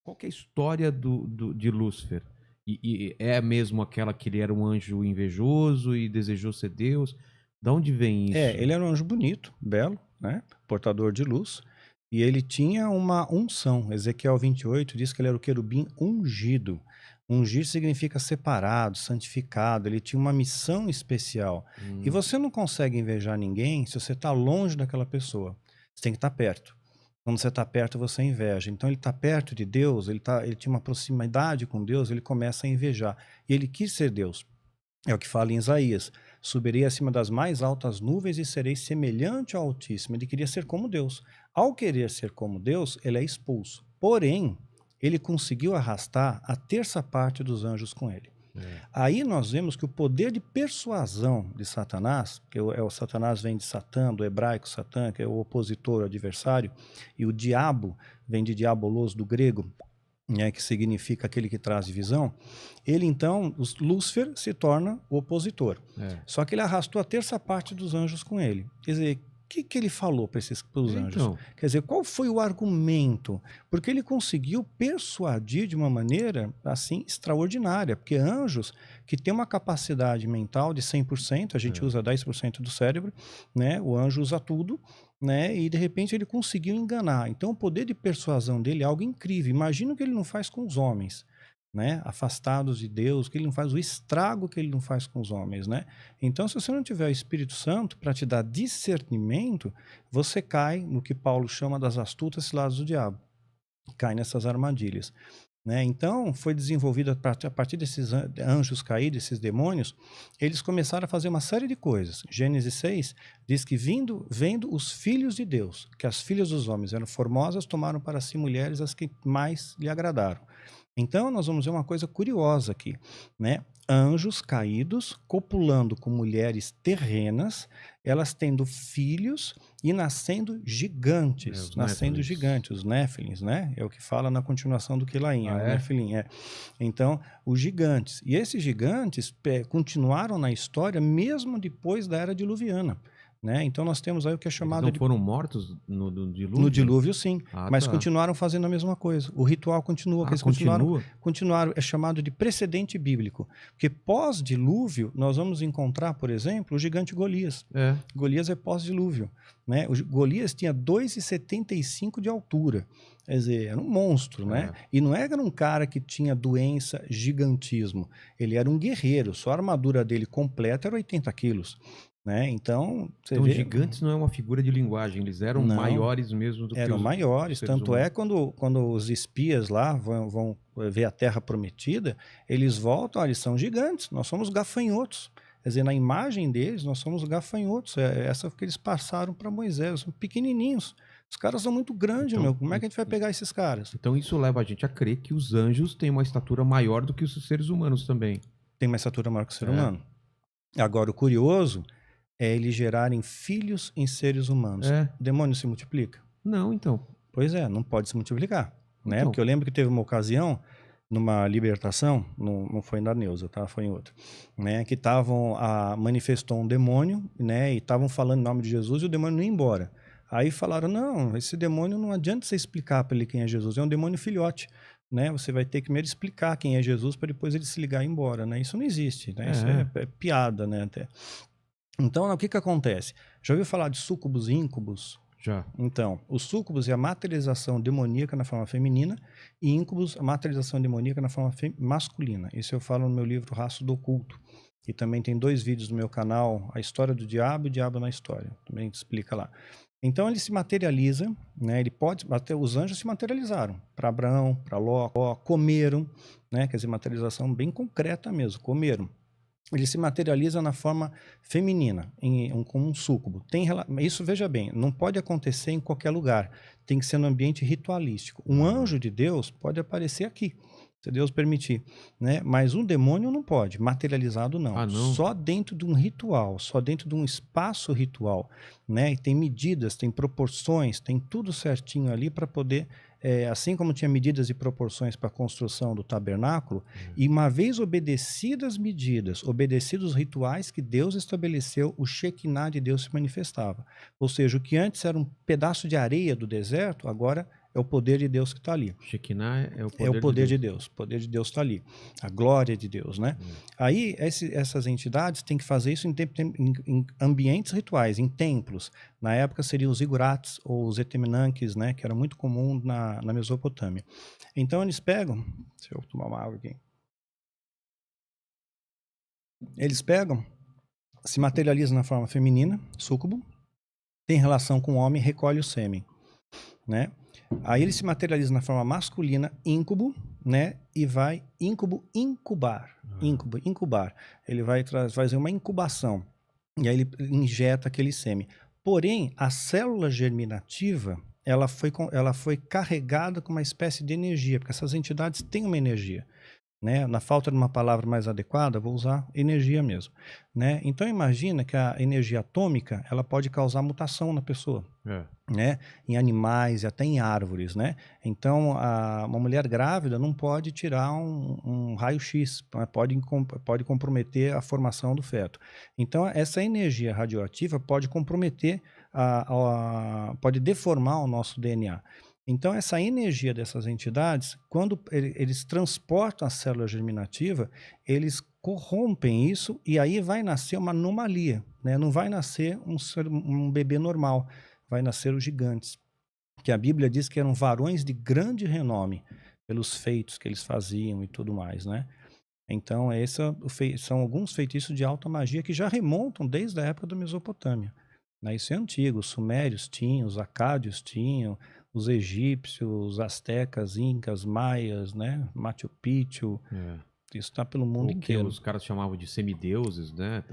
Qual que é a história de Lúcifer? E é mesmo aquela que ele era um anjo invejoso e desejou ser Deus? Da onde vem isso? Ele era um anjo bonito, belo, né? Portador de luz. E ele tinha uma unção. Ezequiel 28 diz que ele era o querubim ungido. Ungir significa separado, santificado. Ele tinha uma missão especial. E você não consegue invejar ninguém se você está longe daquela pessoa. Você tem que estar perto. Quando você está perto, você inveja. Então ele está perto de Deus, ele tinha uma proximidade com Deus, ele começa a invejar. E ele quis ser Deus. É o que fala em Isaías: subirei acima das mais altas nuvens e serei semelhante ao Altíssimo. Ele queria ser como Deus. Ao querer ser como Deus, ele é expulso. Porém, ele conseguiu arrastar a terça parte dos anjos com ele. Aí nós vemos que o poder de persuasão de Satanás, que o Satanás vem de Satã, do hebraico Satã, que é o opositor, o adversário, e o diabo vem de diabolos, do grego, né, que significa aquele que traz divisão. Ele então, Lúcifer se torna o opositor. Só que ele arrastou a terça parte dos anjos com ele. Quer dizer, o que ele falou para os anjos? Então. Quer dizer, qual foi o argumento? Porque ele conseguiu persuadir de uma maneira assim extraordinária, porque anjos que têm uma capacidade mental de 100%, a gente usa 10% do cérebro, né? O anjo usa tudo, né? E de repente ele conseguiu enganar. Então o poder de persuasão dele é algo incrível. Imagina o que ele não faz com os homens, né? Afastados de Deus, que ele não faz, o estrago que ele não faz com os homens, né? Então, se você não tiver o Espírito Santo para te dar discernimento, você cai no que Paulo chama das astutas ciladas do diabo, cai nessas armadilhas, né? Então, foi desenvolvido a partir desses anjos caídos, esses demônios, eles começaram a fazer uma série de coisas. Gênesis 6 diz que vendo os filhos de Deus, que as filhas dos homens eram formosas, tomaram para si mulheres as que mais lhe agradaram. Então, nós vamos ver uma coisa curiosa aqui, né? Anjos caídos copulando com mulheres terrenas, elas tendo filhos e nascendo gigantes, os Néfilins, né? É o que fala na continuação do Quilaim, o Nefilim, Então, os gigantes. E esses gigantes continuaram na história mesmo depois da Era Diluviana, né? Então nós temos aí o que é chamado Eles não foram mortos no dilúvio? No dilúvio, sim, mas tá. continuaram fazendo a mesma coisa. O ritual continua, que eles continuaram, é chamado de precedente bíblico, porque pós-dilúvio nós vamos encontrar, por exemplo, o gigante Golias. Golias é pós-dilúvio, né? O Golias tinha 2,75 de altura, quer dizer, era um monstro, né? E não era um cara que tinha doença, gigantismo, ele era um guerreiro, só a armadura dele completa era 80 quilos. Né? Então, gigantes não é uma figura de linguagem, eles eram maiores mesmo do que os eram maiores, tanto humanos. é quando os espias lá vão ver a Terra Prometida, eles voltam, eles são gigantes, nós somos gafanhotos. Quer dizer, na imagem deles, nós somos gafanhotos. Essa que eles passaram para Moisés, são pequenininhos. Os caras são muito grandes, como é que a gente vai pegar esses caras? Então isso leva a gente a crer que os anjos têm uma estatura maior do que os seres humanos também. Tem uma estatura maior que o ser humano. Agora, o curioso é eles gerarem filhos em seres humanos. O demônio se multiplica? Não, então. Pois é, não pode se multiplicar, né? Porque eu lembro que teve uma ocasião, numa libertação, não foi na Neuza, tá? Foi em outra, né? Que manifestou um demônio, né? E estavam falando em nome de Jesus e o demônio não ia embora. Aí falaram, não, esse demônio não adianta você explicar para ele quem é Jesus, é um demônio filhote, né? Você vai ter que primeiro explicar quem é Jesus para depois ele se ligar e ir embora, né? Isso não existe, né? Isso é piada, né? Até. Então, o que acontece? Já ouviu falar de súcubos e íncubos? Já. Então, os súcubos é a materialização demoníaca na forma feminina e íncubos a materialização demoníaca na forma masculina. Isso eu falo no meu livro Rastro do Oculto. E também tem 2 vídeos no meu canal, A História do Diabo e o Diabo na História. Também explica lá. Então ele se materializa, né? Até os anjos se materializaram para Abraão, para Ló, comeram, né? Quer dizer, materialização bem concreta mesmo, comeram. Ele se materializa na forma feminina, como um súcubo. Isso, veja bem, não pode acontecer em qualquer lugar. Tem que ser no ambiente ritualístico. Um anjo de Deus pode aparecer aqui, se Deus permitir, né? Mas um demônio não pode, materializado não. Não. Só dentro de um ritual, só dentro de um espaço ritual, né? E tem medidas, tem proporções, tem tudo certinho ali para poder... assim como tinha medidas e proporções para a construção do tabernáculo, e uma vez obedecidas medidas, obedecidos os rituais que Deus estabeleceu, o Shekinah de Deus se manifestava. Ou seja, o que antes era um pedaço de areia do deserto, agora é o poder de Deus que está ali. Shekinah é o poder, É o poder de de Deus. O poder de Deus está ali. A glória de Deus, né? Aí, essas entidades têm que fazer isso em ambientes rituais, em templos. Na época seriam os igurates ou os etemenanques, né? Que era muito comum na Mesopotâmia. Então, eles pegam... Deixa eu tomar uma água aqui. Eles pegam, se materializam na forma feminina, súcubo, tem relação com o homem, recolhe o sêmen, né? Aí ele se materializa na forma masculina, íncube, né? E vai incubar. Ele vai fazer uma incubação. E aí ele injeta aquele sêmen. Porém, a célula germinativa, ela foi carregada com uma espécie de energia, porque essas entidades têm uma energia. Né? Na falta de uma palavra mais adequada, vou usar energia mesmo. Né? Então imagina que a energia atômica ela pode causar mutação na pessoa. Né? Em animais e até em árvores. Né? Então uma mulher grávida não pode tirar um raio-x, pode comprometer a formação do feto. Então essa energia radioativa pode comprometer, pode deformar o nosso DNA. Então, essa energia dessas entidades, quando eles transportam a célula germinativa, eles corrompem isso e aí vai nascer uma anomalia. Né? Não vai nascer um bebê normal, vai nascer os gigantes. Que a Bíblia diz que eram varões de grande renome, pelos feitos que eles faziam e tudo mais. Né? Então, são alguns feitiços de alta magia que já remontam desde a época da Mesopotâmia. Né? Isso é antigo, os sumérios tinham, os acádios tinham, os egípcios, os astecas, incas, maias, né? Machu Picchu. Isso está pelo mundo inteiro. Os caras chamavam de semideuses, né?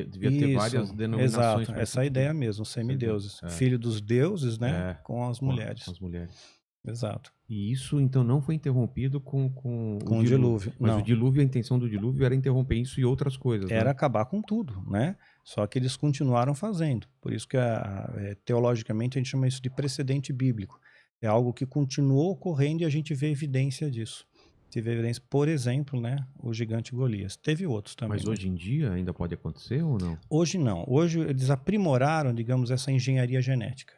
Devia ter várias denominações. Exato, essa é a ideia mesmo, semideuses. Filho dos deuses, né? Com as mulheres. Com as mulheres. Exato. E isso, então, não foi interrompido com o dilúvio. Mas não. o dilúvio, a intenção do dilúvio era interromper isso e outras coisas. Era né? acabar com tudo, né? Só que eles continuaram fazendo. Por isso que, teologicamente, a gente chama isso de precedente bíblico. É algo que continuou ocorrendo e a gente vê evidência disso. Teve evidência, por exemplo, né? O gigante Golias. Teve outros também. Mas hoje em dia ainda pode acontecer ou não? Hoje não. Hoje eles aprimoraram, digamos, essa engenharia genética.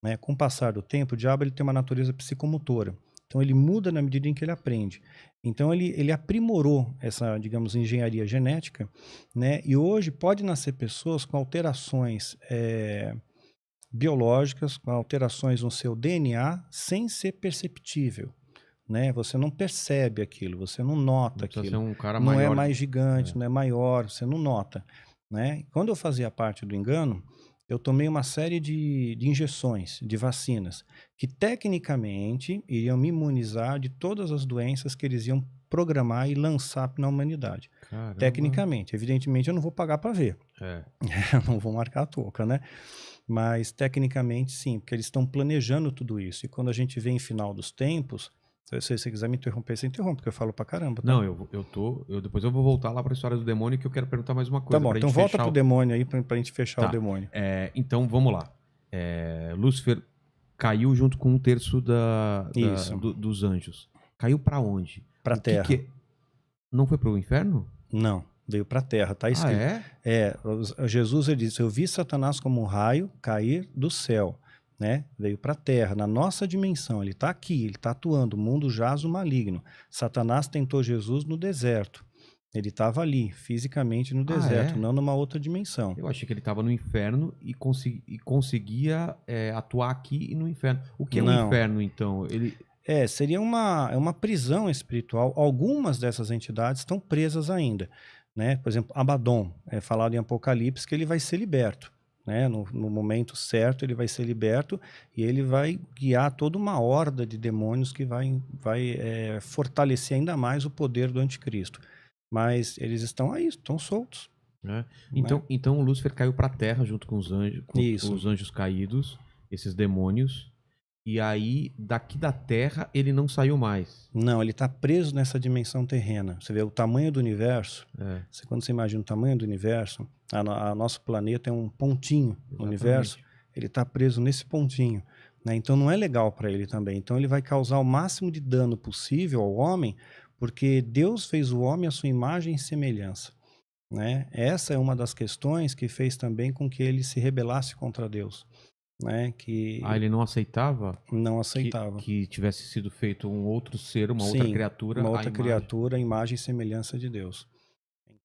Né? Com o passar do tempo, o diabo ele tem uma natureza psicomotora. Então ele muda na medida em que ele aprende. Então ele aprimorou essa, digamos, engenharia genética, né? E hoje pode nascer pessoas com alterações biológicas, com alterações no seu DNA, sem ser perceptível. Né? Você não percebe aquilo, você não nota aquilo. Ser um cara não maior, é mais gigante, não é maior, você não nota. Né? Quando eu fazia parte do engano, eu tomei uma série de injeções, de vacinas, que tecnicamente iriam me imunizar de todas as doenças que eles iam programar e lançar na humanidade. Caramba. Tecnicamente. Evidentemente, eu não vou pagar para ver. Eu não vou marcar a touca, né? Mas, tecnicamente, sim, porque eles estão planejando tudo isso. E quando a gente vê em final dos tempos, se você quiser me interromper, você interrompe, porque eu falo pra caramba. Tá? Não, depois eu vou voltar lá pra história do demônio, que eu quero perguntar mais uma coisa. Tá bom, então volta pro demônio aí, pra gente fechar o demônio. Então, vamos lá. Lúcifer caiu junto com 1/3 dos anjos. Caiu pra onde? Pra terra. Não foi pro inferno? Não. Veio para a terra, tá escrito. Jesus ele disse: eu vi Satanás como um raio cair do céu, né? Veio para a terra, na nossa dimensão. Ele está aqui, ele está atuando. O mundo jaz o maligno. Satanás tentou Jesus no deserto. Ele estava ali, fisicamente no deserto, não numa outra dimensão. Eu achei que ele estava no inferno e conseguia atuar aqui e no inferno. O que é o inferno, então? Seria uma prisão espiritual. Algumas dessas entidades estão presas ainda. Né? Por exemplo, Abaddon, é falado em Apocalipse que ele vai ser liberto. Né? No momento certo ele vai ser liberto e ele vai guiar toda uma horda de demônios que vai fortalecer ainda mais o poder do anticristo. Mas eles estão aí, estão soltos. Então o Lúcifer caiu para a terra junto com os anjos, os anjos caídos, esses demônios. E aí, daqui da Terra, ele não saiu mais. Não, ele está preso nessa dimensão terrena. Você vê o tamanho do universo. Quando você imagina o tamanho do universo, a nosso planeta é um pontinho no universo. Ele está preso nesse pontinho. Né? Então, não é legal para ele também. Então, ele vai causar o máximo de dano possível ao homem, porque Deus fez o homem à sua imagem e semelhança. Né? Essa é uma das questões que fez também com que ele se rebelasse contra Deus. né? Ele não aceitava? Não aceitava. Que tivesse sido feito um outro ser, uma outra criatura. Uma outra criatura, a imagem e semelhança de Deus.